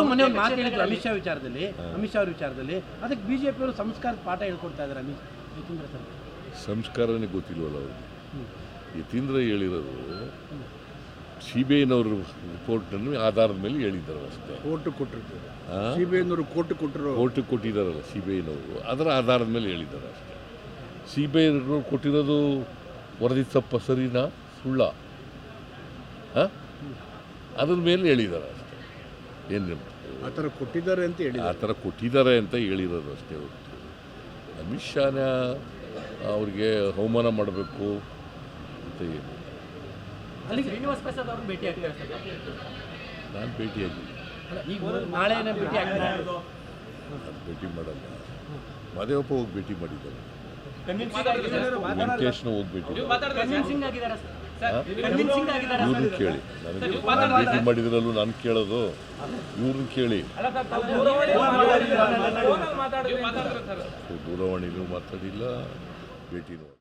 ಅವರು ಮೊನ್ನೆ ಒಂದು ಮಾತು ಹೇಳಿದ್ರು ಅಮಿತ್ ಶಾ ಅವ್ರ ವಿಚಾರದಲ್ಲಿ ಅದಕ್ಕೆ ಬಿಜೆಪಿಯವರು ಸಂಸ್ಕಾರದ ಪಾಠ ಹೇಳ್ಕೊಡ್ತಾ ಇದ್ದಾರೆ ಯತೀಂದ್ರ ಸರ್. ಸಂಸ್ಕಾರನೇ ಗೊತ್ತಿಲ್ವಲ್ಲ ಅವರು. ಯತೀಂದ್ರ ಹೇಳಿರೋದು ಸಿಬಿಐನವರು ರಿಪೋರ್ಟ್ನಲ್ಲಿ ಆಧಾರದ ಮೇಲೆ ಹೇಳಿದ್ದಾರೆ ಅಷ್ಟೇ. ಕೋರ್ಟ್ ಕೊಟ್ಟಿರ್ತಾರೆ ಸಿಬಿಐನವರು ಕೋರ್ಟ್ ಕೊಟ್ಟಿದ್ದಾರಲ್ಲ ಸಿಬಿಐನವರು, ಅದರ ಆಧಾರದ ಮೇಲೆ ಹೇಳಿದ್ದಾರೆ ಅಷ್ಟೇ. ಸಿಬಿಐನವರು ಕೊಟ್ಟಿರೋದು ವರದಿ ತಪ್ಪ ಸರಿನಾ ಸುಳ್ಳ ಅದ್ರ ಮೇಲೆ ಹೇಳಿದ್ದಾರೆ ಅಷ್ಟೇ. ಏನು ಆ ಥರ ಕೊಟ್ಟಿದ್ದಾರೆ ಅಂತ ಹೇಳಿ ಆ ಥರ ಕೊಟ್ಟಿದ್ದಾರೆ ಅಂತ ಹೇಳಿರೋದು ಅಷ್ಟೇ ಹೊರತು ಅಮಿತ್ ಶಾನ ಅವ್ರಿಗೆ ಅವಮಾನ ಮಾಡಬೇಕು ಅಂತ ಏನು. ಅಲ್ಲಿ ಶ್ರೀನಿವಾಸ ಪ್ರಸಾದ್ ಅವ್ರನ್ನ ಭೇಟಿ ಆಗ್ತಾರೆ ನಾನು ಭೇಟಿಯಾಗಿಲ್ಲ, ನಾಳೆ ಭೇಟಿ ಆಗ್ತಾರೆ. ಭೇಟಿ ಮಾಡಲ್ಲ. ಮಾದೇವಪ್ಪ ಹೋಗಿ ಭೇಟಿ ಮಾಡಿದ್ದಾರೆ, ವೆಂಕಟೇಶ್ನ ಹೋಗಿ ಭೇಟಿ ಇವ್ರನ್ನ ಕೇಳಿ. ನನಗೆ ಭೇಟಿ ಮಾಡಿದ್ರಲ್ಲೂ ನಾನು ಕೇಳೋದು ಇವ್ರನ್ನ ಕೇಳಿ. ದೂರವಾಣಿನೂ ಮಾತಾಡಿಲ್ಲ, ಭೇಟಿನೂ